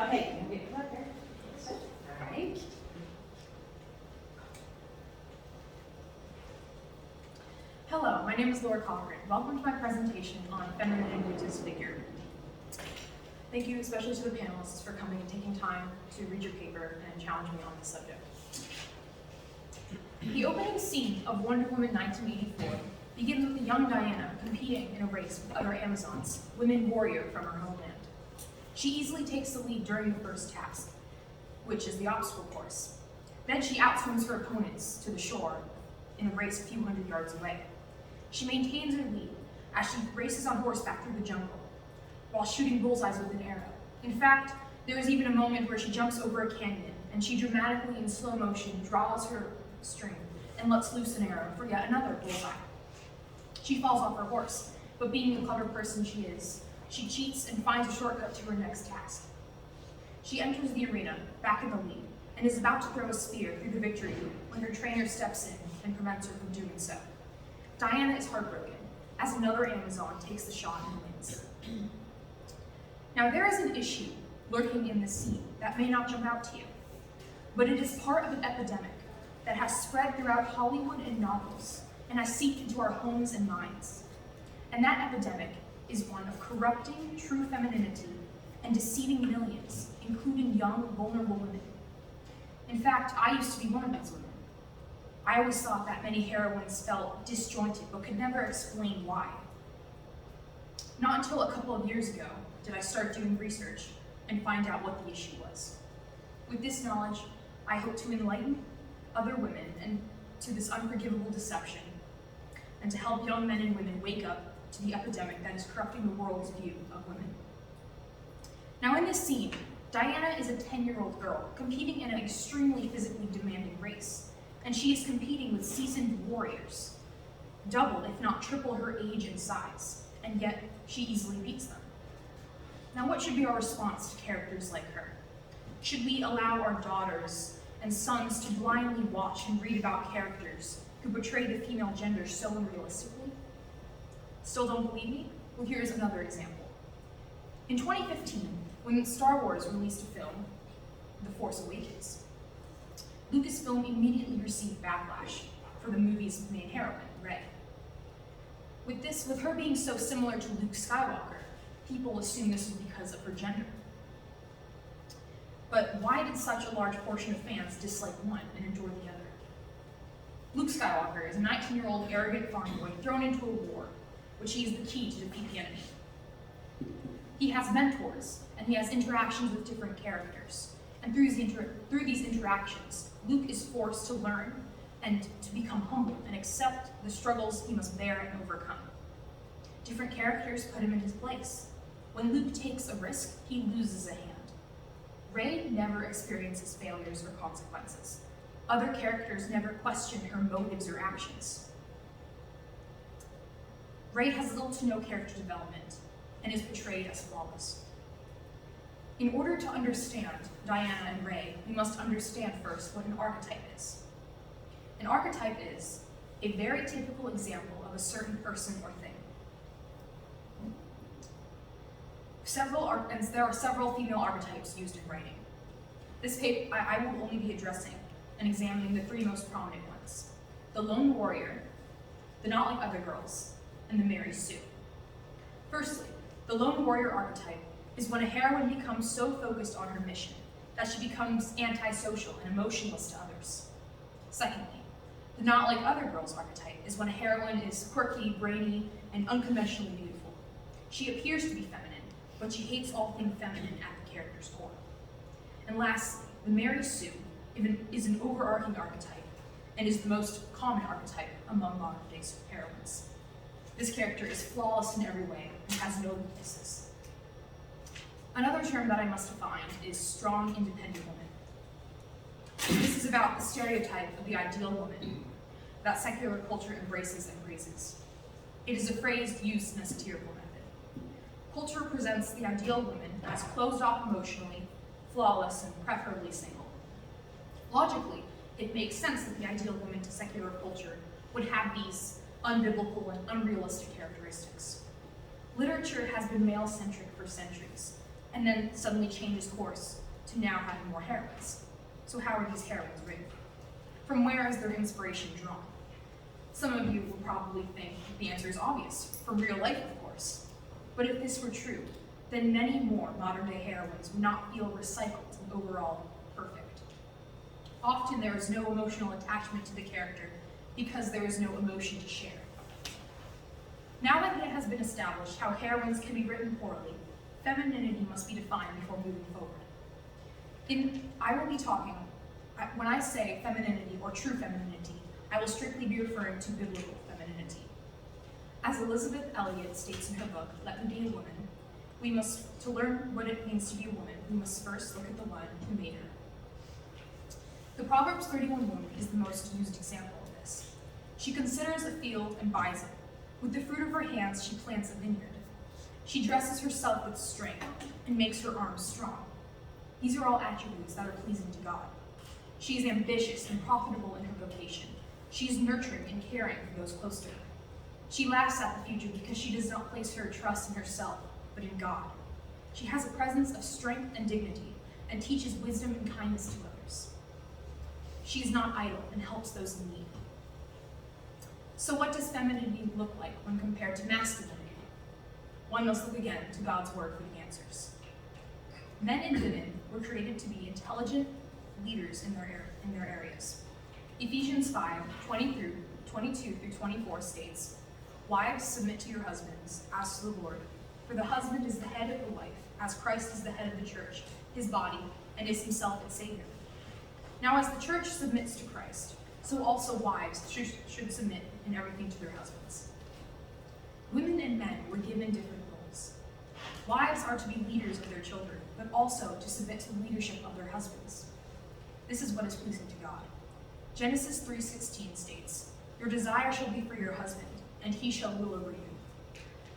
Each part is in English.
Okay, you get up there. All right. Hello, my name is Cochran. Welcome to my presentation on Femininity, Disfigured. Thank you especially to the panelists for coming and taking time to read your paper and challenge me on this subject. The opening scene of Wonder Woman 1984 begins with a young Diana competing in a race with other Amazons, women warrior from her homeland. She easily takes the lead during the first task, which is the obstacle course. Then she outswims her opponents to the shore in a race a few hundred yards away. She maintains her lead as she races on horseback through the jungle while shooting bullseyes with an arrow. In fact, there is even a moment where she jumps over a canyon and she dramatically, in slow motion, draws her string and lets loose an arrow for yet another bullseye. She falls off her horse, but being the clever person she is, she cheats and finds a shortcut to her next task. She enters the arena, back in the lead, and is about to throw a spear through the victory loop when her trainer steps in and prevents her from doing so. Diana is heartbroken, as another Amazon takes the shot and wins. Now there is an issue lurking in this scene that may not jump out to you, but it is part of an epidemic that has spread throughout Hollywood and novels and has seeped into our homes and minds. And that epidemic is one of corrupting true femininity and deceiving millions, including young, vulnerable women. In fact, I used to be one of these women. I always thought that many heroines felt disjointed but could never explain why. Not until a couple of years ago did I start doing research and find out what the issue was. With this knowledge, I hope to enlighten other women and to this unforgivable deception, and to help young men and women wake up to the epidemic that is corrupting the world's view of women. Now in this scene, Diana is a 10-year-old girl competing in an extremely physically demanding race, and she is competing with seasoned warriors, double if not triple her age and size, and yet she easily beats them. Now what should be our response to characters like her? Should we allow our daughters and sons to blindly watch and read about characters who portray the female gender so unrealistically? Still don't believe me? Well, here's another example. In 2015, when Star Wars released a film, The Force Awakens, Lucasfilm immediately received backlash for the movie's main heroine, Rey. With her being so similar to Luke Skywalker, people assume this was because of her gender. But why did such a large portion of fans dislike one and adore the other? Luke Skywalker is a 19-year-old arrogant farm boy thrown into a war, which he is the key to defeat the enemy. He has mentors, and he has interactions with different characters. And through these interactions, Luke is forced to learn and to become humble and accept the struggles he must bear and overcome. Different characters put him in his place. When Luke takes a risk, he loses a hand. Rey never experiences failures or consequences. Other characters never question her motives or actions. Rey has little to no character development and is portrayed as flawless. In order to understand Diana and Rey, we must understand first what an archetype is. An archetype is a very typical example of a certain person or thing. There are several female archetypes used in writing. This paper, I will only be addressing and examining the three most prominent ones: the lone warrior, the not like other girls, and the Mary Sue. Firstly, the lone warrior archetype is when a heroine becomes so focused on her mission that she becomes antisocial and emotionless to others. Secondly, the not like other girls archetype is when a heroine is quirky, brainy, and unconventionally beautiful. She appears to be feminine, but she hates all things feminine at the character's core. And lastly, the Mary Sue is an overarching archetype and is the most common archetype among modern-day heroines. This character is flawless in every way and has no weaknesses. Another term that I must define is strong, independent woman. This is about the stereotype of the ideal woman that secular culture embraces and praises. It is a phrase used in a satirical method. Culture presents the ideal woman as closed off emotionally, flawless, and preferably single. Logically, it makes sense that the ideal woman to secular culture would have these unbiblical and unrealistic characteristics. Literature has been male-centric for centuries, and then suddenly changes course to now having more heroines. So how are these heroines written? From where is their inspiration drawn? Some of you will probably think the answer is obvious, from real life, of course. But if this were true, then many more modern-day heroines would not feel recycled and overall perfect. Often there is no emotional attachment to the character because there is no emotion to share. Now that it has been established how heroines can be written poorly, femininity must be defined before moving forward. When I say femininity or true femininity, I will strictly be referring to biblical femininity. As Elizabeth Elliot states in her book, Let Me Be a Woman, to learn what it means to be a woman, we must first look at the one who made her. The Proverbs 31 woman is the most used example of this. She considers a field and buys it. With the fruit of her hands, she plants a vineyard. She dresses herself with strength and makes her arms strong. These are all attributes that are pleasing to God. She is ambitious and profitable in her vocation. She is nurturing and caring for those close to her. She laughs at the future because she does not place her trust in herself, but in God. She has a presence of strength and dignity and teaches wisdom and kindness to others. She is not idle and helps those in need. So what does femininity look like when compared to masculinity? One must look again to God's word for the answers. Men and women were created to be intelligent leaders in their areas. Ephesians 5:22-24 states, "Wives, submit to your husbands, as to the Lord. For the husband is the head of the wife, as Christ is the head of the church, his body, and is himself its Savior. Now as the church submits to Christ, so also wives should submit in everything to their husbands." Women and men were given different roles. Wives are to be leaders of their children, but also to submit to the leadership of their husbands. This is what is pleasing to God. Genesis 3:16 states, "Your desire shall be for your husband, and he shall rule over you."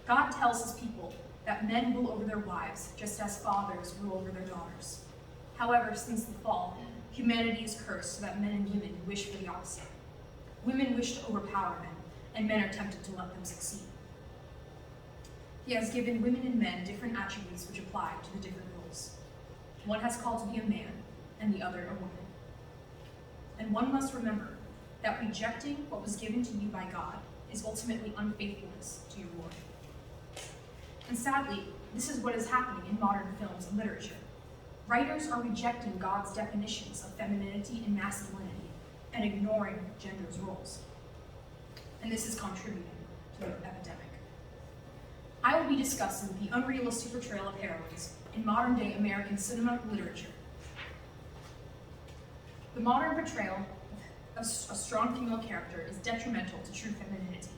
God tells his people that men rule over their wives, just as fathers rule over their daughters. However, since the fall, humanity is cursed so that men and women wish for the opposite. Women wish to overpower men, and men are tempted to let them succeed. He has given women and men different attributes which apply to the different roles. One has called to be a man, and the other a woman. And one must remember that rejecting what was given to you by God is ultimately unfaithfulness to your Lord. And sadly, this is what is happening in modern films and literature. Writers are rejecting God's definitions of femininity and masculinity and ignoring gender's roles. And this is contributing to the epidemic. I will be discussing the unrealistic portrayal of heroines in modern-day American cinema literature. The modern portrayal of a strong female character is detrimental to true femininity.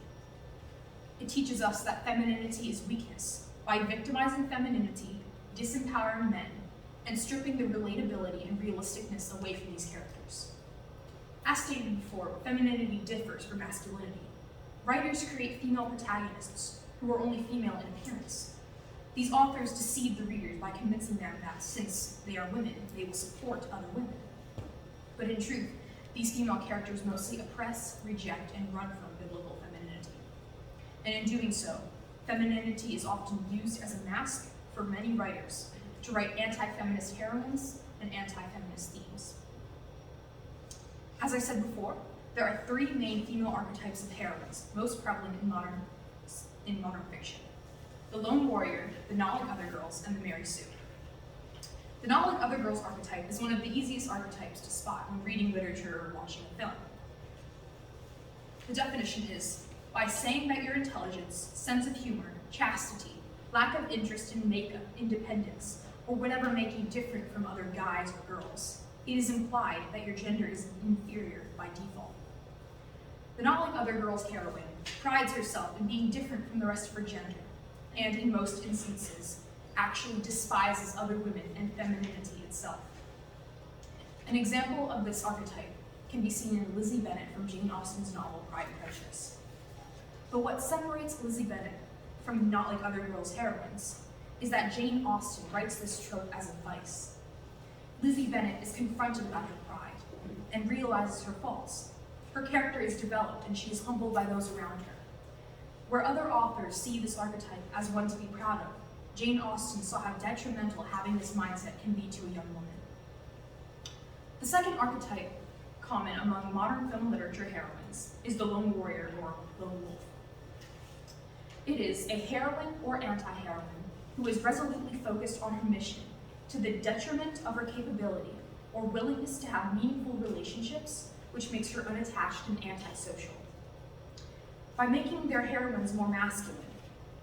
It teaches us that femininity is weakness by victimizing femininity, disempowering men, and stripping the relatability and realisticness away from these characters. As stated before, femininity differs from masculinity. Writers create female protagonists who are only female in appearance. These authors deceive the readers by convincing them that since they are women, they will support other women. But in truth, these female characters mostly oppress, reject, and run from biblical femininity. And in doing so, femininity is often used as a mask for many writers to write anti-feminist heroines and anti-feminist themes. As I said before, there are three main female archetypes of heroines, most prevalent in modern fiction: the lone warrior, the not like other girls, and the Mary Sue. The not like other girls archetype is one of the easiest archetypes to spot when reading literature or watching a film. The definition is, by saying that your intelligence, sense of humor, chastity, lack of interest in makeup, independence, or whatever make you different from other guys or girls, it is implied that your gender is inferior by default. The not like other girls heroine prides herself in being different from the rest of her gender, and in most instances, actually despises other women and femininity itself. An example of this archetype can be seen in Lizzie Bennet from Jane Austen's novel Pride and Prejudice. But what separates Lizzie Bennet from Not Like Other Girls heroines is that Jane Austen writes this trope as a vice. Lizzie Bennet is confronted about her pride and realizes her faults. Her character is developed and she is humbled by those around her. Where other authors see this archetype as one to be proud of, Jane Austen saw how detrimental having this mindset can be to a young woman. The second archetype common among modern film literature heroines is the lone warrior or lone wolf. It is a heroine or anti-heroine who is resolutely focused on her mission to the detriment of her capability or willingness to have meaningful relationships, which makes her unattached and antisocial. By making their heroines more masculine,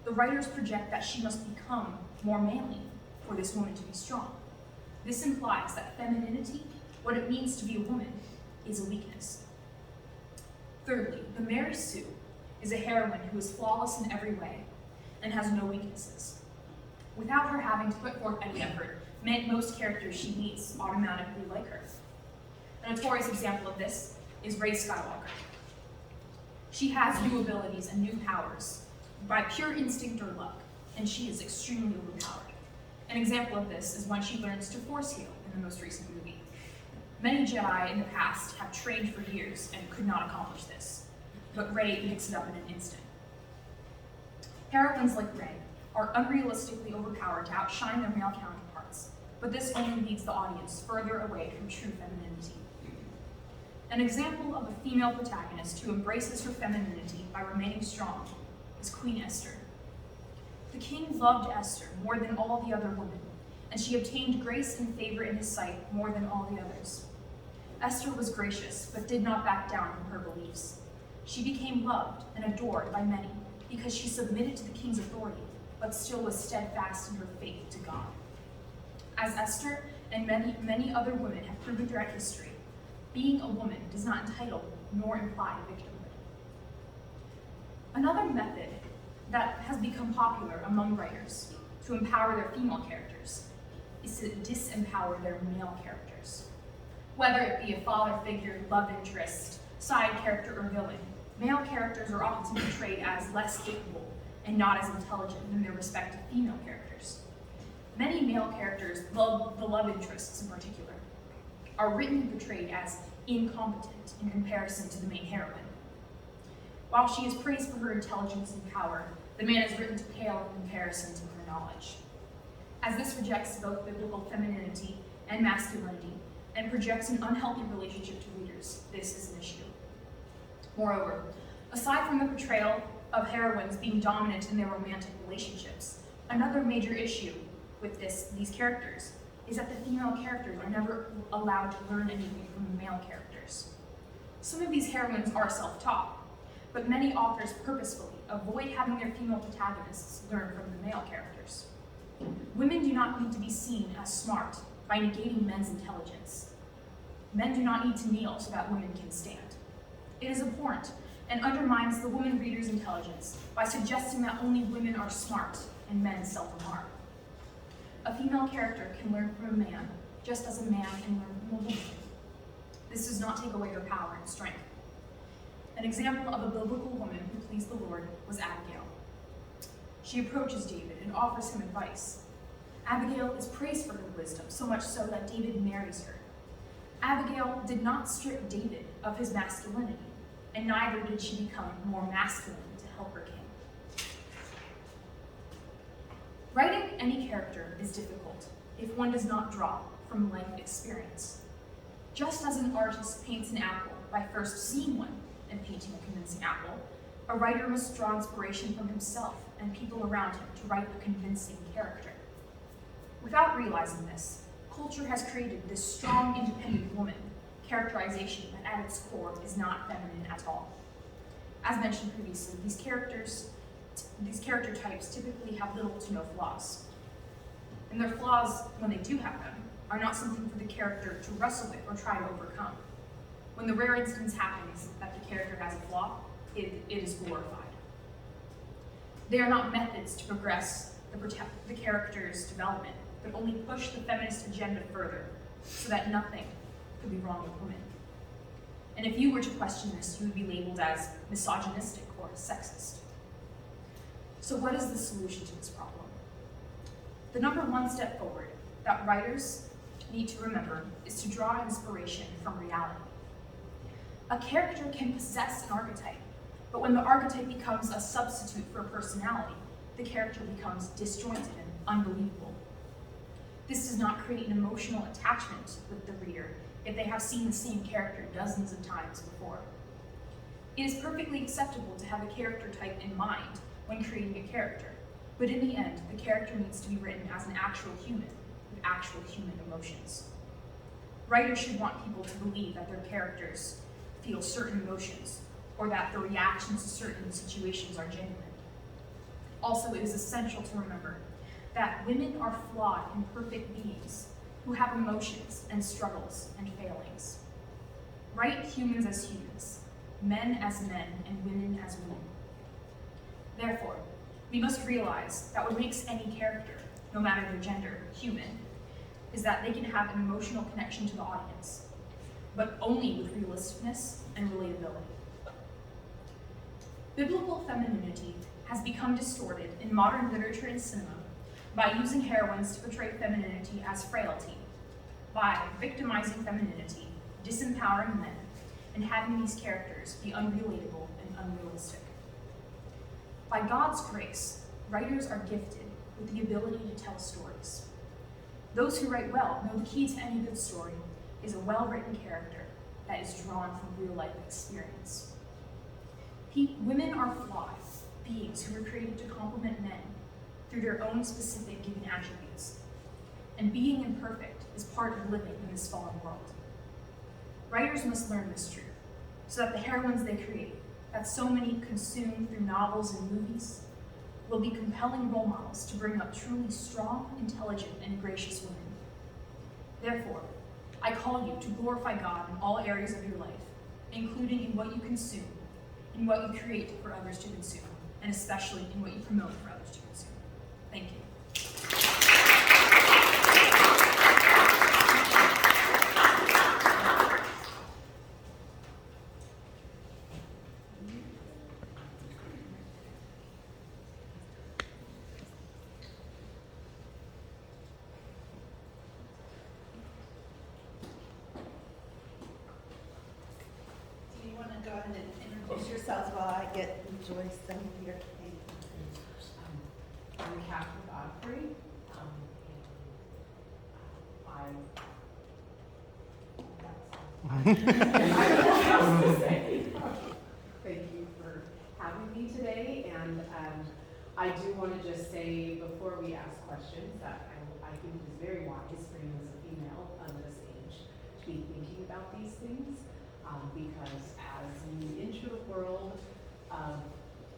the writers project that she must become more manly for this woman to be strong. This implies that femininity, what it means to be a woman, is a weakness. Thirdly, the Mary Sue is a heroine who is flawless in every way and has no weaknesses. Without her having to put forth any effort, most characters she meets automatically like her. A notorious example of this is Rey Skywalker. She has new abilities and new powers by pure instinct or luck, and she is extremely overpowered. An example of this is when she learns to force heal in the most recent movie. Many Jedi in the past have trained for years and could not accomplish this, but Rey picks it up in an instant. Heroines like Rey are unrealistically overpowered to outshine their male counterparts, but this only leads the audience further away from true femininity. An example of a female protagonist who embraces her femininity by remaining strong is Queen Esther. The king loved Esther more than all the other women, and she obtained grace and favor in his sight more than all the others. Esther was gracious, but did not back down from her beliefs. She became loved and adored by many because she submitted to the king's authority, but still was steadfast in her faith to God. As Esther and many other women have proven throughout history, being a woman does not entitle nor imply victimhood. Another method that has become popular among writers to empower their female characters is to disempower their male characters. Whether it be a father figure, love interest, side character, or villain, male characters are often portrayed as less capable and not as intelligent than their respective female characters. Many male characters, the love interests in particular, are written and portrayed as incompetent in comparison to the main heroine. While she is praised for her intelligence and power, the man is written to pale in comparison to her knowledge. As this rejects both biblical femininity and masculinity, and projects an unhealthy relationship to readers, this is an issue. Moreover, aside from the portrayal of heroines being dominant in their romantic relationships, another major issue with these characters is that the female characters are never allowed to learn anything from the male characters. Some of these heroines are self-taught, but many authors purposefully avoid having their female protagonists learn from the male characters. Women do not need to be seen as smart by negating men's intelligence. Men do not need to kneel so that women can stand. It is abhorrent and undermines the woman reader's intelligence by suggesting that only women are smart and men seldom are. A female character can learn from a man just as a man can learn from a woman. This does not take away her power and strength. An example of a biblical woman who pleased the Lord was Abigail. She approaches David and offers him advice. Abigail is praised for her wisdom, so much so that David marries her. Abigail did not strip David of his masculinity, and neither did she become more masculine to help her king. Writing any character is difficult if one does not draw from life experience. Just as an artist paints an apple by first seeing one and painting a convincing apple, a writer must draw inspiration from himself and people around him to write a convincing character. Without realizing this, culture has created this strong, independent woman characterization that at its core is not feminine at all. As mentioned previously, these character types typically have little to no flaws. And their flaws, when they do have them, are not something for the character to wrestle with or try to overcome. When the rare instance happens that the character has a flaw, it is glorified. They are not methods to progress the character's development, but only push the feminist agenda further so that nothing could be wrong with women. And if you were to question this, you would be labeled as misogynistic or sexist. So what is the solution to this problem? The number one step forward that writers need to remember is to draw inspiration from reality. A character can possess an archetype, but when the archetype becomes a substitute for a personality, the character becomes disjointed and unbelievable. This does not create an emotional attachment with the reader if they have seen the same character dozens of times before. It is perfectly acceptable to have a character type in mind when creating a character, but in the end, the character needs to be written as an actual human with actual human emotions. Writers should want people to believe that their characters feel certain emotions or that their reactions to certain situations are genuine. Also, it is essential to remember that women are flawed, imperfect beings who have emotions and struggles and failings. Write humans as humans, men as men, and women as women. Therefore, we must realize that what makes any character, no matter their gender, human, is that they can have an emotional connection to the audience, but only with realisticness and relatability. Biblical femininity has become distorted in modern literature and cinema by using heroines to portray femininity as frailty, by victimizing femininity, disempowering men, and having these characters be unrelatable and unrealistic. By God's grace, writers are gifted with the ability to tell stories. Those who write well know the key to any good story is a well-written character that is drawn from real-life experience. Women are flawed beings who were created to complement men through their own specific given attributes, and being imperfect is part of living in this fallen world. Writers must learn this truth so that the heroines they create, that so many consume through novels and movies, will be compelling role models to bring up truly strong, intelligent, and gracious women. Therefore, I call you to glorify God in all areas of your life, including in what you consume, in what you create for others to consume, and especially in what you promote for others to consume. Thank you. Do you want to go ahead and introduce yourselves while I get Joyce some here? I'm Catherine Godfrey. Thank you for having me today, and I do want to just say before we ask questions that I think it is very wise for you as a female of this age to be thinking about these things, because as you enter the world of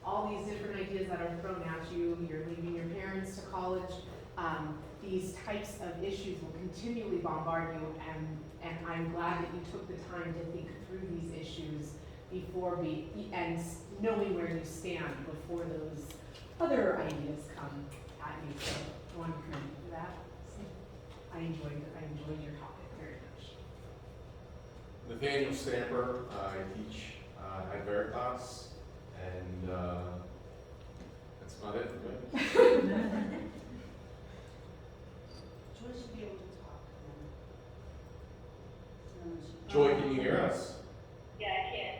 all these different ideas that are thrown at you, you're leaving your parents to college, these types of issues will continually bombard you, and I'm glad that you took the time to think through these issues before and knowing where you stand before those other ideas come at you. So I want to commend you for that. So I enjoyed your topic very much. Nathaniel Stamper, I teach at Veritas, and that's about it for me. Joy should be able to talk. Joy, can you hear us? Yeah, I can.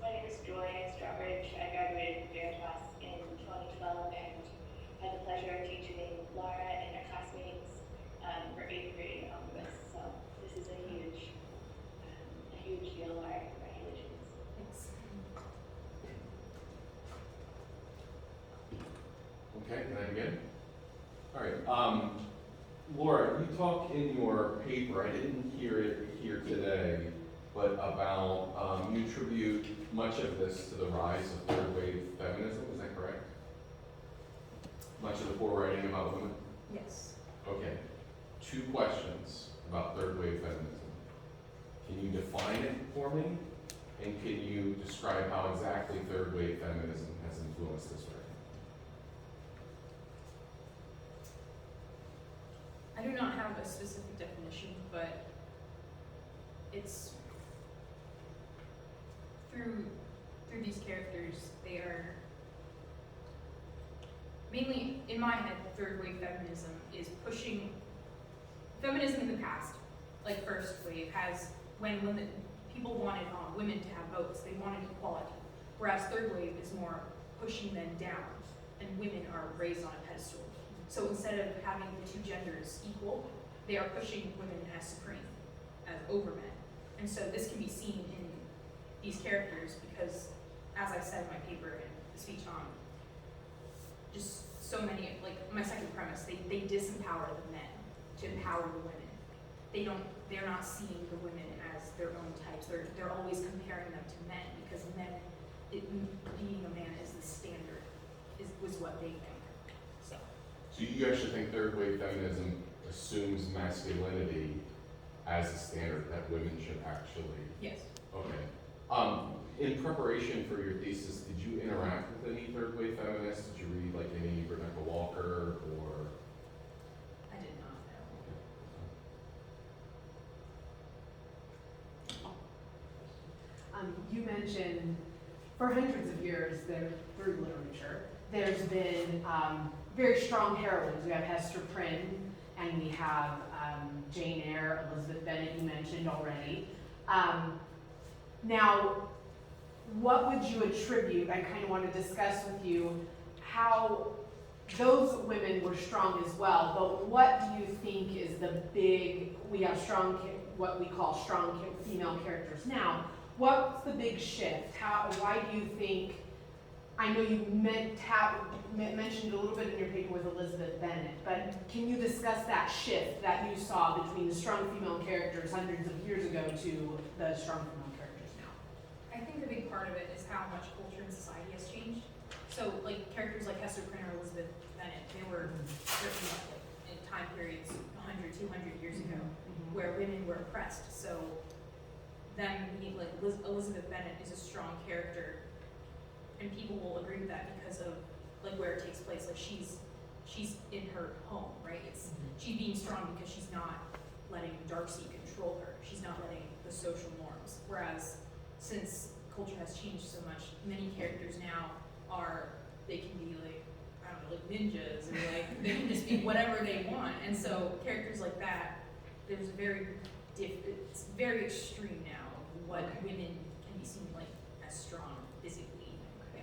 My name is Joy Strawbridge. I graduated from Veritas in 2012 and had the pleasure of teaching Laura and her classmates for 8th grade on this. So this is a huge deal. Laura, congratulations. Thanks. Okay, can I begin? All right. Laura, you talk in your paper, I didn't hear it here today, but about you attribute much of this to the rise of third wave feminism, is that correct? Much of the forewriting about women? Yes. Okay. 2 questions about third wave feminism. Can you define it for me? And can you describe how exactly third wave feminism has influenced this writing? I do not have a specific definition, but it's through these characters, they are mainly, in my head, third wave feminism is pushing feminism in the past, like first wave has when people wanted women to have votes, they wanted equality, whereas third wave is more pushing them down, and women are raised on a pedestal So instead of having the two genders equal, they are pushing women as supreme, as over men. And so this can be seen in these characters because, as I said in my paper and the speech on, just so many, like my second premise, they disempower the men to empower the women. They're not seeing the women as their own types. They're always comparing them to men because being a man is the standard, was what they think. So you actually think third wave feminism assumes masculinity as a standard that women should actually? yes. Okay. In preparation for your thesis, did you interact with any third wave feminists? Did you read like any Rebecca Walker or? I did not know. You mentioned for hundreds of years there, through literature, there's been very strong heroines. We have Hester Prynne and we have Jane Eyre, Elizabeth Bennet you mentioned already. Now, what would you attribute, I kind of want to discuss with you how those women were strong as well, but what do you think is the big, we have strong, what we call strong female characters now. What's the big shift? Why do you think, I know you mentioned a little bit in your paper with Elizabeth Bennet, but can you discuss that shift that you saw between the strong female characters hundreds of years ago to the strong female characters now? I think a big part of it is how much culture and society has changed. So, like, characters like Hester Prynne or Elizabeth Bennet, they were written like, in time periods 100, 200 years ago, where women were oppressed. So, them being, like, Elizabeth Bennet is a strong character, and people will agree with that because of, like, where it takes place. Like, she's in her home, right? She's being strong because she's not letting Darcy control her. She's not letting the social norms. Whereas, since culture has changed so much, many characters now they can be like, I don't know, like ninjas, or like, they can just be whatever they want. And so characters like that, it's very extreme now of what women can be seen like as strong physically. Yeah.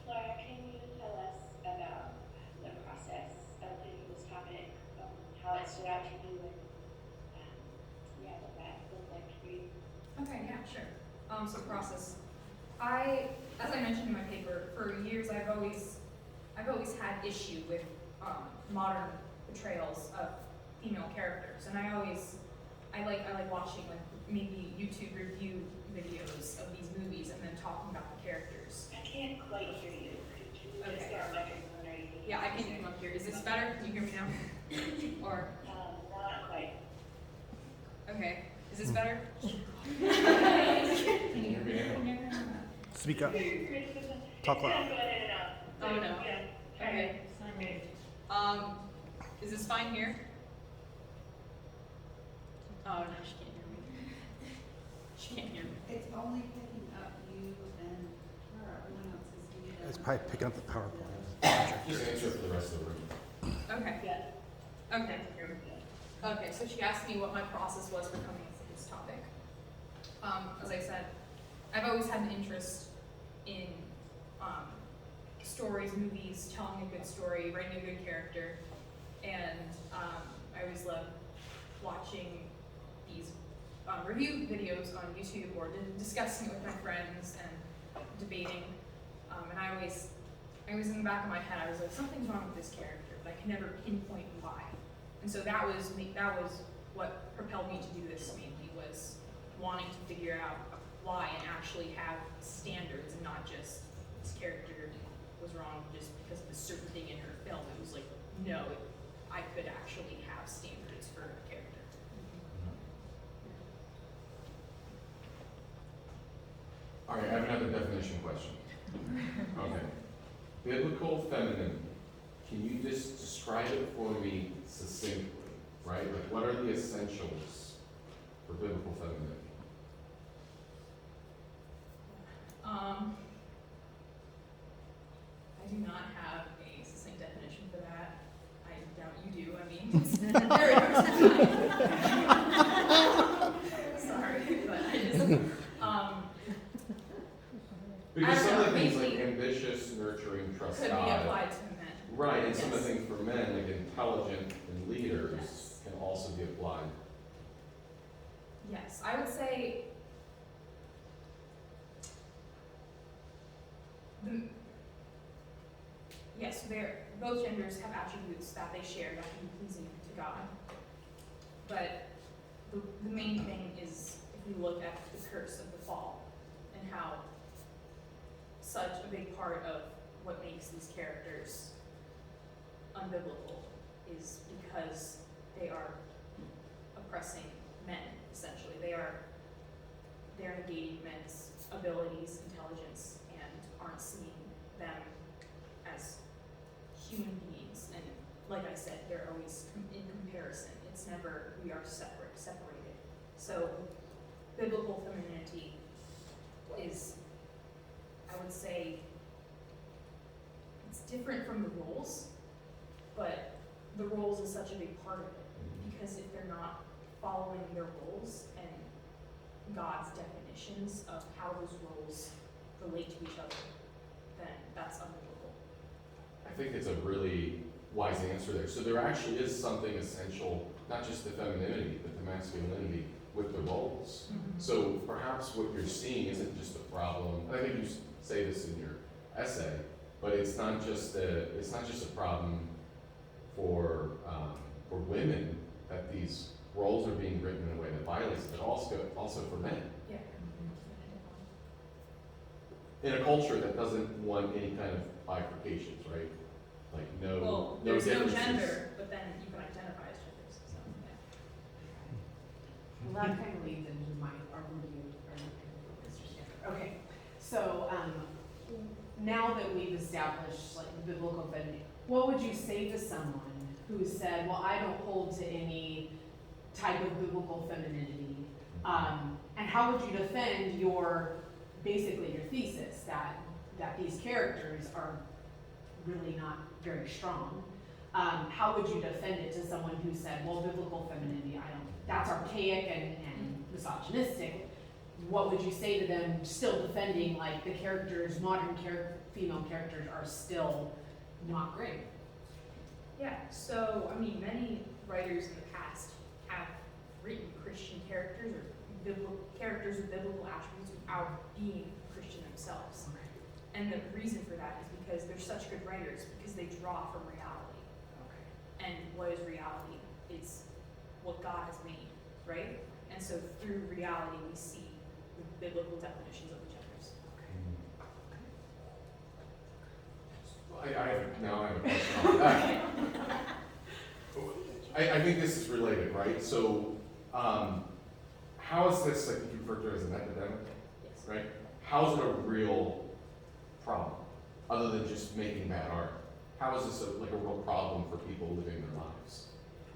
Laura, can you tell us about the process of picking this topic, how it stood out to you, and what that looked like for you? Okay, yeah, sure. So process. As I mentioned in my paper, for years I've always had issue with modern portrayals of female characters, and I like watching like maybe YouTube review videos of these movies and then talking about the characters. I can't quite hear you. Could you just Okay. get our microphone or anything? Yeah, I can come up here. Is this better? Can you hear me now? Or Not quite. okay, is this better? Can you hear me now? Speak up. Talk loud. Oh no. Okay. Is this fine here? Oh no, she can't hear me. She can't hear me. It's only picking up you and her, everyone else is muted. It's probably picking up the PowerPoint. Just answer for the rest of the room. Okay. Yeah. Okay. Okay, so she asked me what my process was for coming up with this topic. As I said, I've always had an interest in stories, movies, telling a good story, writing a good character, and I always love watching these review videos on YouTube or discussing it with my friends and debating. And I always in the back of my head, I was like, something's wrong with this character, but I can never pinpoint why. And so that was what propelled me to do this mainly, was wanting to figure out why and actually have standards and not just this character was wrong just because of a certain thing in her film. It was like, no, I could actually have standards for a character. All right, I have another definition question. Okay. Biblical femininity. Can you just describe it for me succinctly, right? Like, what are the essentials for biblical femininity? I do not have a succinct definition for that. I doubt you do. I mean, it's very hard to find. Sorry, but I just like femininity ambitious, nurturing, trust could be God. applied to men. Right, and some of Yes. the things for men, like intelligent and leaders, Yes. can also be applied. Yes, I would say the, yes, both genders have attributes that they share that can be pleasing to God. But the main thing is if we look at the curse of the fall and how such a big part of what makes these characters unbiblical is because they are oppressing men, essentially. They're negating men's abilities, intelligence, and aren't seeing them as human beings. And like I said, they're always in comparison. It's never we are separated. So biblical femininity is, I would say, it's different from the roles, but the roles is such a big part of it. Because if they're not following their roles and God's definitions of how those roles relate to each other, then that's unbiblical. I think it's a really wise answer there. So there actually is something essential, not just the femininity, but the masculinity with the roles. So perhaps what you're seeing isn't just a problem, and I think you say this in your essay, but it's not just a problem for women that these roles are being written in a way that violates it, but also for men. Yeah. In a culture that doesn't want any kind of bifurcations, right? Like Well, no there's no differences. gender, but then you can identify as genders, so, yeah. Well, that kind of leads into our review, Mr. Stanford. Okay, so, now that we've established like the biblical femininity, what would you say to someone who said, well, I don't hold to any type of biblical femininity? And how would you defend basically your thesis that these characters are really not very strong? How would you defend it to someone who said, well, biblical femininity, that's archaic and misogynistic? What would you say to them still defending like the characters, modern female characters are still not great? Yeah, so, I mean, many writers in the past have written Christian characters or characters with biblical attributes without being Christian themselves. And the reason for that is because they're such good writers, because they draw from reality. And what is reality? It's what God has made, right? And so through reality, we see the biblical definitions of the genders. Now I have a question on that. I think this is related, right? So, how is this, like you refer to it as an epidemic, Yes. right? How is it a real problem, other than just making bad art? How is this a real problem for people living their lives?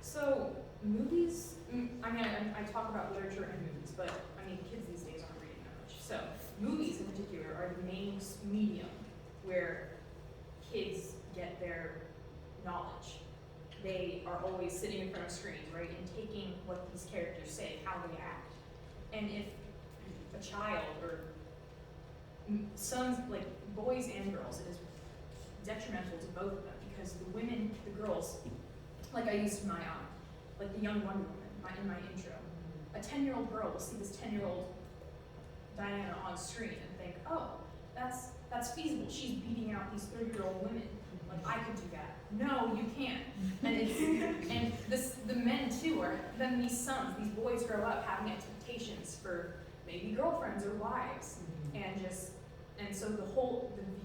So movies, I mean, I talk about literature and movies, but I mean, kids these days aren't reading that much. So movies in particular are the main medium where kids get their knowledge. They are always sitting in front of screens, right, and taking what these characters say, how they act. And if a child or sons, like boys and girls, it is detrimental to both of them because the girls, like I used in my like the young Wonder Woman in my intro, a 10-year-old girl will see this 10-year-old Diana on screen and think, oh, that's feasible. She's beating out these 30-year-old women. Like I could do that. No, you can't. And the men too are then these sons, these boys grow up having expectations for maybe girlfriends or wives, and so the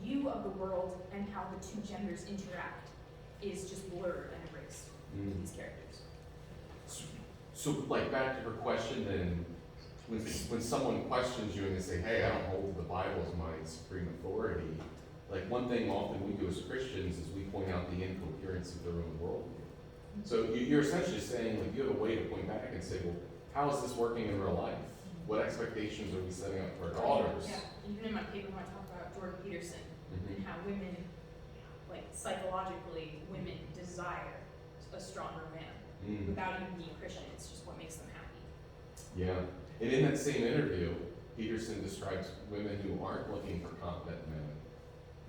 view of the world and how the two genders interact is just blurred and erased with these characters. So, like back to her question, then, when someone questions you and they say, "Hey, I don't hold the Bible as my supreme authority," like one thing often we do as Christians is we point out the incoherence of their own worldview. So you're essentially saying, like, you have a way to point back and say, well, how is this working in real life? What expectations are we setting up for our daughters? Yeah, even in my paper when I talk about Jordan Peterson and how women, like psychologically, women desire a stronger man without even being Christian. It's just what makes them happy. Yeah, and in that same interview, Peterson describes women who aren't looking for competent men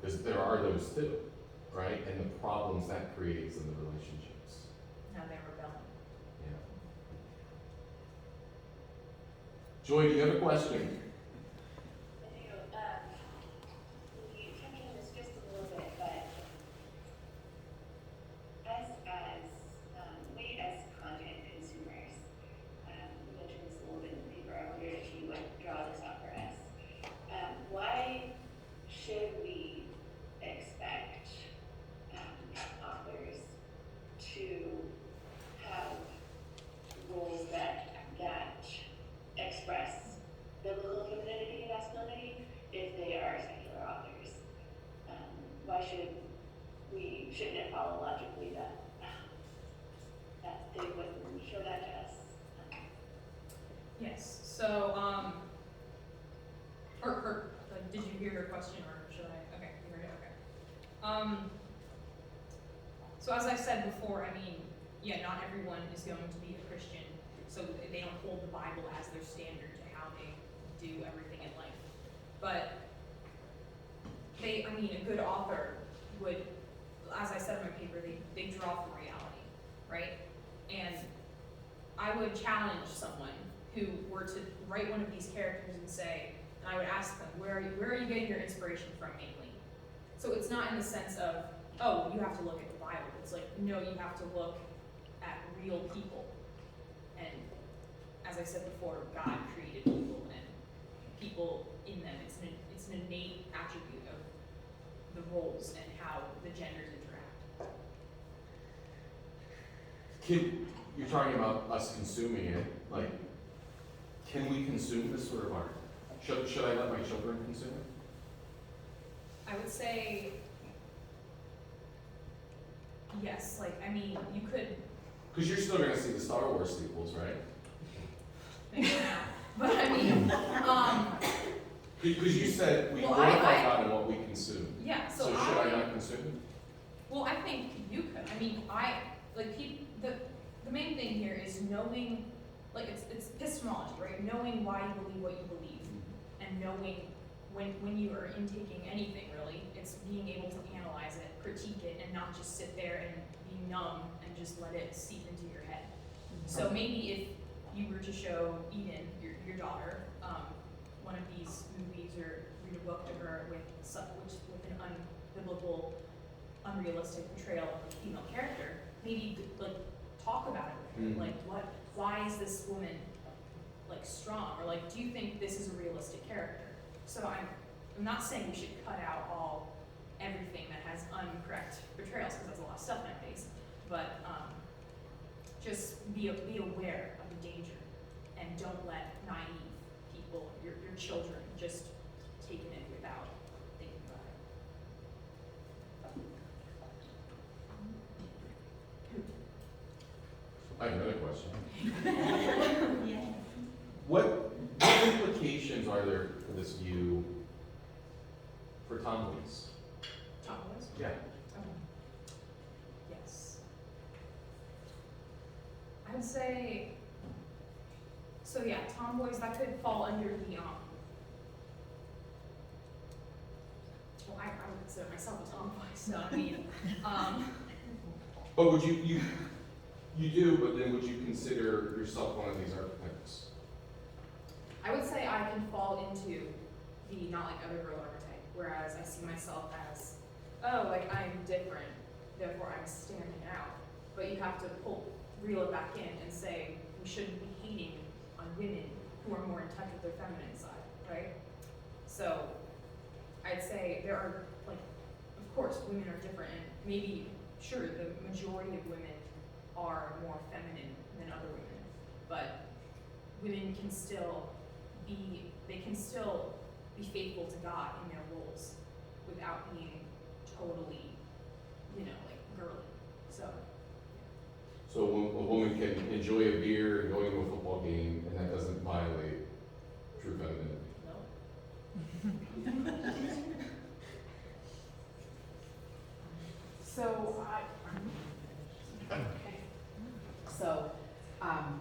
Because there are those too, right? And the problems that creates in the relationships. Now they rebel. Yeah. Joy, do you have a question? I do, we touched on this just a little bit, but we as content consumers, we mentioned this a little bit in the paper, I wondered if you would draw this out for us. Why should we expect authors to have roles that express biblical femininity and masculinity if they are secular authors? Shouldn't it follow logically that they wouldn't show that to us? Yes, so, did you hear her question, or should I? Okay, you heard it, okay. So as I said before, I mean, yeah, not everyone is going to be a Christian, so they don't hold the Bible as their standard to how they do everything in life. But a good author would, as I said in my paper, they draw from reality, right? And I would challenge someone who were to write one of these characters and say, and I would ask them, where are you getting your inspiration from mainly? So it's not in the sense of, oh, you have to look at the Bible. It's like, no, you have to look at real people. And as I said before, God created people and people in them. It's an innate attribute of the roles and how the genders interact. You're talking about us consuming it, like, can we consume this sort of art? Should I let my children consume it? I would say yes. Like, I mean, you could. Because you're still going to see the Star Wars sequels, right? Maybe not. But I mean, Because you said we Well, glorify God in what we consume. yeah. So should I not consume it? Well, I think you could. I mean, the main thing here is knowing, like, it's epistemology, right? Knowing why you believe what you believe, and knowing when you are intaking anything, really, it's being able to analyze it, critique it, and not just sit there and be numb and just let it seep into your head. So maybe if you were to show Eden, your daughter, one of these movies, or read a book to her with an unbiblical, unrealistic portrayal of a female character, maybe like talk about it with her. Like, why is this woman like strong? Or like, do you think this is a realistic character? So I'm not saying we should cut out everything that has incorrect portrayals, because that's a lot of stuff nowadays. But just be aware of the danger, and don't let naive people, your children, just take it in without thinking about it. I have another question. Yeah. What implications are there for this view for tomboys? Tomboys? Yeah. Yes. I would say, so yeah, tomboys, that could fall under the, well, I would consider myself a tomboy, so I mean, But would you do, but then would you consider yourself one of these archetypes? I would say I can fall into the not like other girl archetype, whereas I see myself as, oh, like I'm different, therefore I'm standing out. But you have to reel it back in and say we shouldn't be hating on women who are more in touch with their feminine side, right? So I'd say there are, like, of course, women are different, and maybe, sure, the majority of women are more feminine than other women, but women can still be faithful to God in their roles without being totally, like girly. So A woman can enjoy a beer and going to a football game, and that doesn't violate true femininity. no.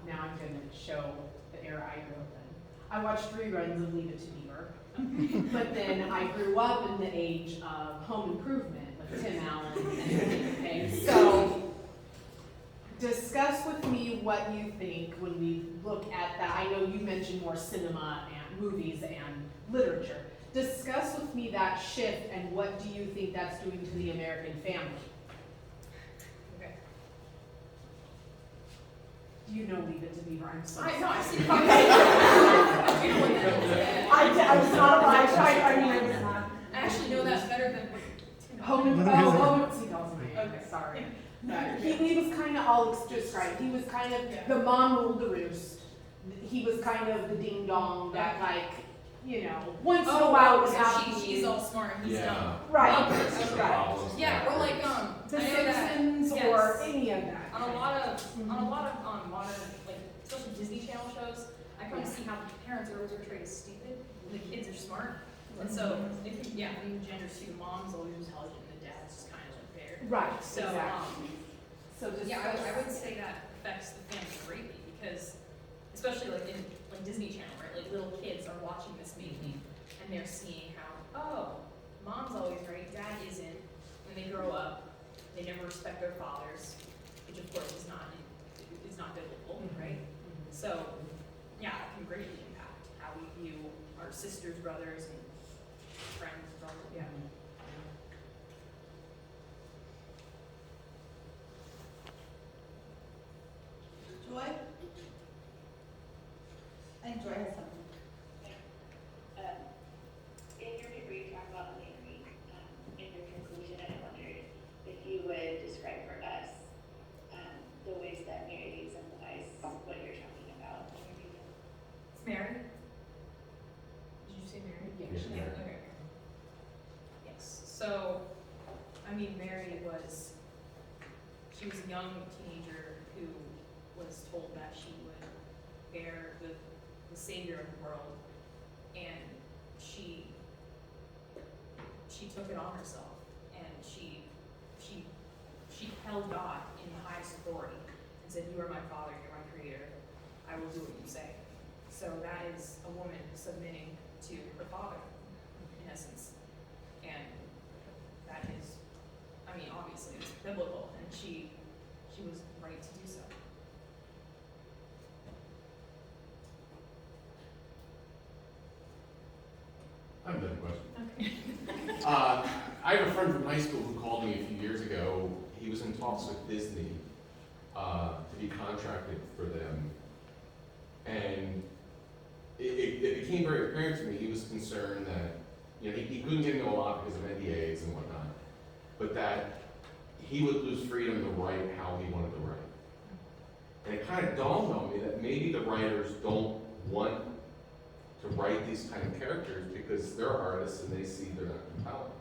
Now I'm gonna show the era I grew up in. I watched reruns of Leave It to Beaver, But then I grew up in the age of home improvement with Tim Allen. Okay, so discuss with me what you think when we look at that. I know you mentioned more cinema and movies and literature. Discuss with me that shift and what do you think that's doing to the American family? Okay. You know Leave It to Beaver, I'm so sorry. I see. I was not obliged, I mean, I was not. I actually know that better than Home, see, that was my, Okay. sorry. He was kind of all described, he was kind of, the mom ruled the roost. He was kind of the ding dong that like, you know, once in a while was happy. she's all smart and he's dumb. Right, That's the right. problem. Yeah, or like The I know that, Simpsons yes. or any of that. on a lot of modern, like especially Disney Channel shows, I kind of see how the parents are always portrayed as stupid and the kids are smart. And so if you, I mean genders too, mom's always intelligent and the dad's just kind of unfair. Right, So exactly. So just. yeah, I would say that affects the family greatly because especially like in like Disney Channel, right? Like little kids are watching this movie and they're seeing how, oh, mom's always right, dad isn't. When they grow up, they never respect their fathers, which of course is not biblical, right? So yeah, it can greatly impact how we view our sisters, brothers, and friends, brothers. Yeah. Joy? I think Joy has something. In your paper, you talk about Mary in your conclusion, and I wondered if you would describe for us the ways that Mary exemplifies what you're talking about in your paper. It's Mary. Did you say Mary? Yeah. Yeah. Okay. Yes. So, I mean, Mary was. She was a young teenager who was told that she would bear the Savior of the world, and she took it on herself, and she held God in the highest authority and said, "You are my Father, you're my Creator. I will do what you say." So that is a woman submitting to her father, in essence, and that is, I mean, obviously it's biblical, and she was right to do so. I have another question. Okay. I have a friend from high school who called me a few years ago. He was in talks with Disney to be contracted for them. And it became very apparent to me he was concerned that, you know, he couldn't get into a lot because of NDAs and whatnot, but that he would lose freedom to write how he wanted to write. And it kind of dawned on me that maybe the writers don't want to write these kind of characters because they're artists and they see they're not compelling.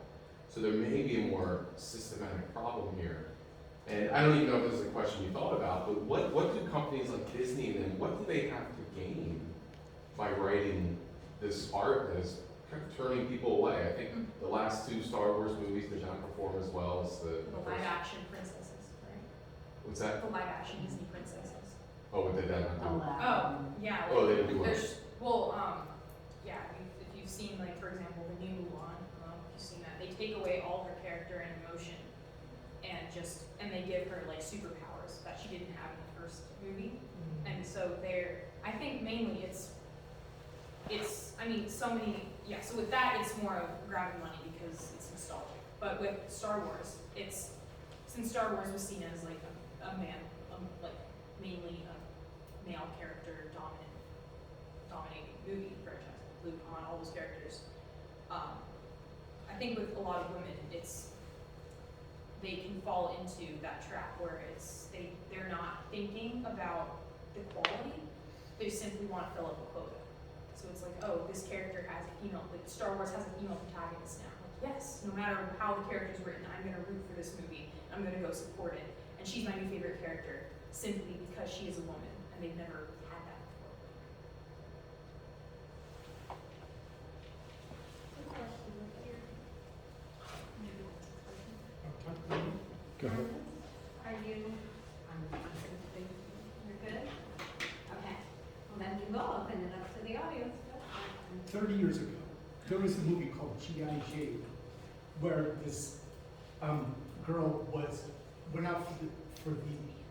So there may be a more systematic problem here. And I don't even know if this is a question you thought about, but what do companies like Disney and what do they have to gain by writing this art that is kind of turning people away? I think the last two Star Wars movies did not perform as well as the The live action princesses, right? What's that? The live action Disney princesses. Oh, what did that not do? Oh, yeah. Oh, they didn't do well. There's, well, yeah, if you've seen, like, for example, the new Mulan, if you've seen that, they take away all her character and emotion and they give her, like, superpowers that she didn't have in the first movie. And so I think mainly it's, I mean, so with that, it's more of grabbing money because it's nostalgic. But with Star Wars, since Star Wars was seen as, like, a man, like, mainly a male character dominating movie franchise, Luke, Han, all those characters. I think with a lot of women, they can fall into that trap where they're not thinking about the quality, they simply want to fill up a quota. So it's like, oh, this character has a female, like Star Wars has a female protagonist now. Like, yes, no matter how the character's written, I'm gonna root for this movie, I'm gonna go support it. And she's my new favorite character simply because she is a woman, and they've never had that before. Go ahead. Are you, you're good? Okay, well then you will open it up to the audience. 30 years ago, there was a movie called G.I. Jane where this girl went out for the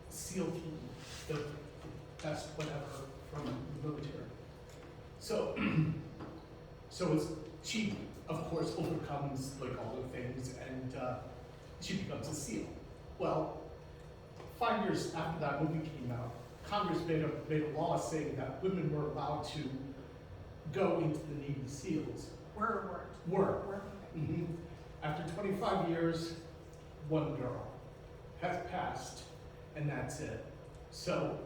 SEAL team, the best whatever from the military. So, she of course overcomes like all the things, and she becomes a SEAL. Well, 5 years after that movie came out, Congress made a law saying that women were allowed to go into the Navy SEALs. Were. Mm-hmm. After 25 years, one girl has passed, and that's it. So,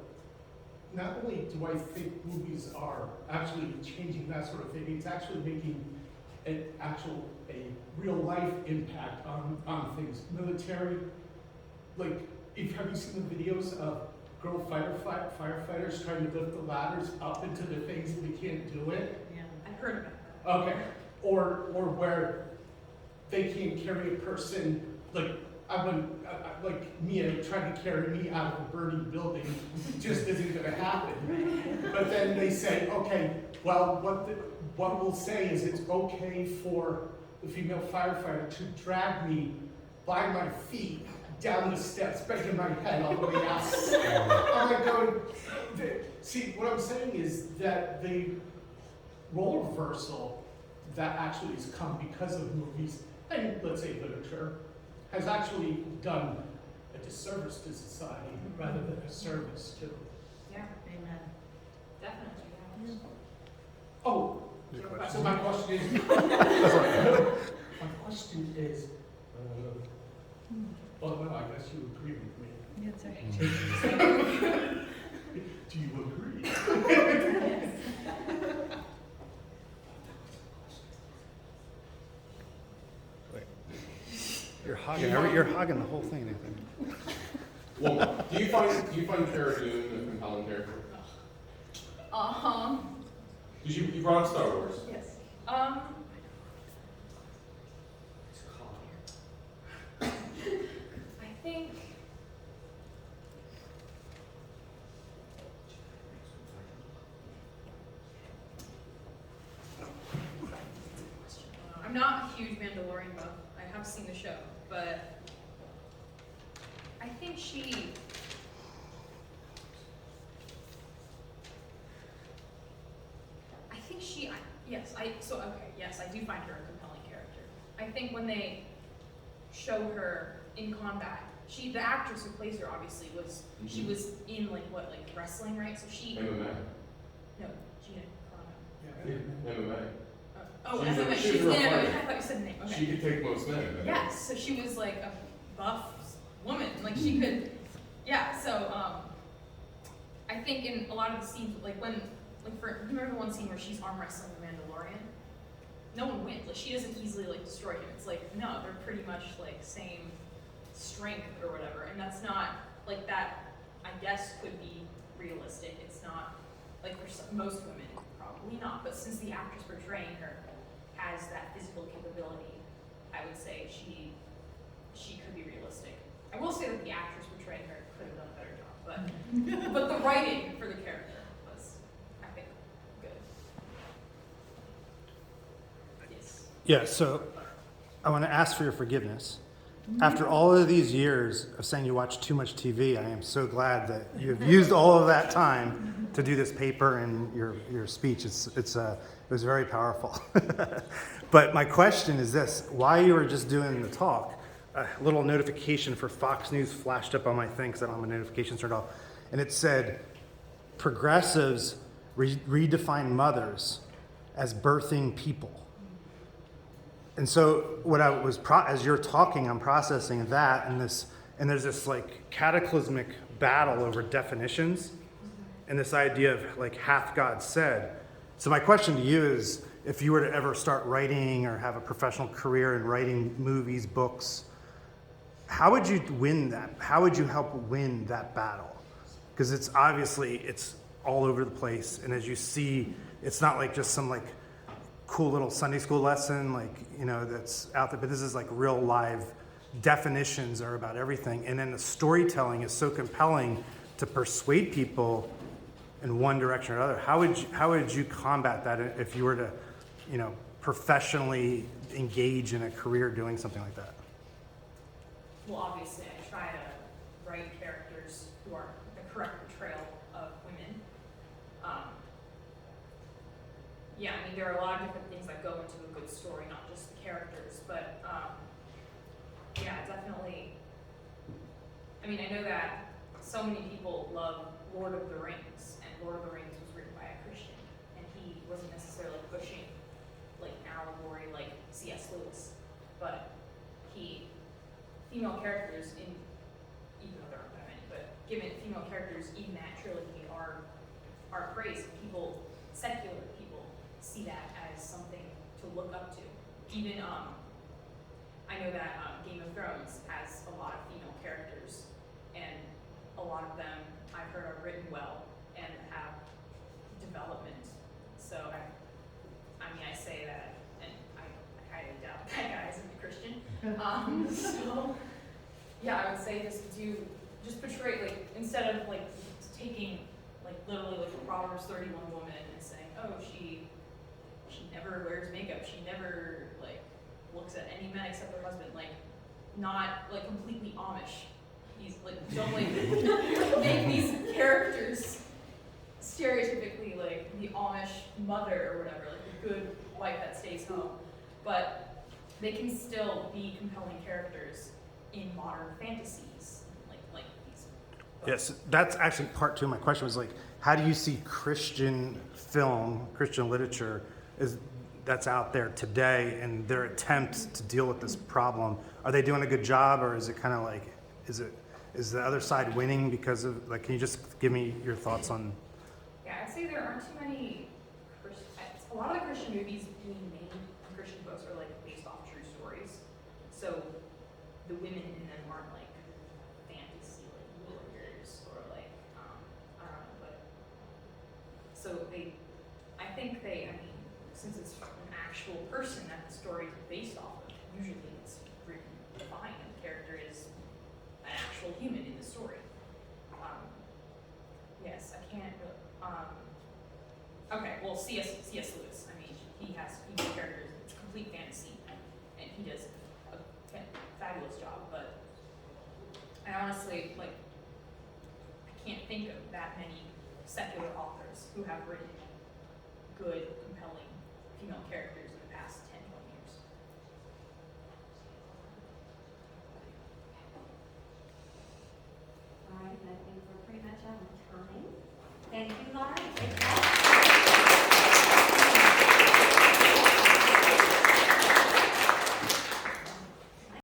not only do I think movies are actually changing that sort of thing, it's actually making a real life impact on things. Military, like, have you seen the videos of girl firefighters trying to lift the ladders up into the things and they can't do it? Yeah. I've heard about that. Okay, or where they can't carry a person, like like Mia trying to carry me out of a burning building just isn't gonna happen. But then they say, okay, well, what we'll say is it's okay for the female firefighter to drag me by my feet down the steps, banging my head all the way out. I'm like going, see, what I'm saying is that the role reversal that actually has come because of movies and, let's say, literature, has actually done a disservice to society rather than a service to. Yeah, Amen. definitely. Oh, Your question. so my question is, well, no, I guess you agree with me. That's right. Do you agree? You're hogging the whole thing, Nathan. Well, do you find Cara Dune a compelling character? Because you brought up Star Wars. Yes. I think. I'm not a huge Mandalorian buff. I have seen the show, but I think yes, I do find her a compelling character. I think when they show her in combat, the actress who plays her obviously she was in like wrestling, right? So MMA. no, Gina Carano. Yeah. MMA. Oh, She's a- MMA. she's She's a real in MMA. fighter. I thought you said the name. Okay. She could take most men. Yes, so she was like a buff woman, like she could, yeah. So I think in a lot of the scenes, remember the one scene where she's arm wrestling the Mandalorian? No one wins. Like she doesn't easily destroy him. It's like no, they're pretty much same strength or whatever, and that's not that. I guess could be realistic. It's not for most women, probably not. But since the actress portraying her has that physical capability, I would say she could be realistic. I will say that the actress portraying her could have done a better job, but the writing for the character was, I think, good. Yes. Yeah, so I want to ask for your forgiveness. After all of these years of saying you watch too much TV, I am so glad that you have used all of that time to do this paper and your speech. It was very powerful. But my question is this: while you were just doing the talk, a little notification for Fox News flashed up on my thing because I don't have my notifications turned off, and it said, "Progressives redefine mothers as birthing people." And so what I was, as you're talking, I'm processing that and there's this cataclysmic battle over definitions and this idea of hath God said. So my question to you is, if you were to ever start writing or have a professional career in writing movies, books, how would you win that? How would you help win that battle? Because it's all over the place. And as you see, it's not just some cool little Sunday school lesson, that's out there, but this is real live definitions are about everything. And then the storytelling is so compelling to persuade people in one direction or another. How would you combat that if you were to, professionally engage in a career doing something like that? Well, obviously, I try to write characters who are the correct portrayal of women. Yeah, I mean, there are a lot of different things that go into a good story, not just the characters, but yeah, definitely. I mean, I know that so many people love Lord of the Rings, and Lord of the Rings was written by a Christian, and he wasn't necessarily pushing like an allegory like C.S. Lewis, but female characters in, even though there aren't that many, but given female characters in that trilogy are praised. People, secular people, see that as something to look up to. Even I know that Game of Thrones has a lot of female characters, and a lot of them I've heard are written well and have development. So I mean, I say that, and I highly doubt that guy isn't a Christian. So yeah, I would say just portray, like, instead of like taking like literally like a Proverbs 31 woman and saying, oh, she never wears makeup, she never like looks at any men except her husband, like not like completely Amish. He's like, don't like make these characters stereotypically like the Amish mother or whatever, like the good wife that stays home, but they can still be compelling characters in modern fantasies, like these books. Yes, that's actually part two of my question was like, how do you see Christian film, Christian literature that's out there today and their attempts to deal with this problem? Are they doing a good job, or is it kind of like, is the other side winning because of, like, can you just give me your thoughts on? Yeah, I'd say there aren't too many a lot of the Christian movies being made, Christian books are like based off true stories. So the women in them aren't like fantasy like warriors or like I don't know, but so I mean, since it's an actual person that the story is based off of, usually it's written fine and the character is an actual human in the story. Yes, I can't really, okay, well, C.S. Lewis, I mean, he has characters, it's complete fantasy, and he does a fabulous job, but I honestly, like, I can't think of that many secular authors who have written good, compelling female characters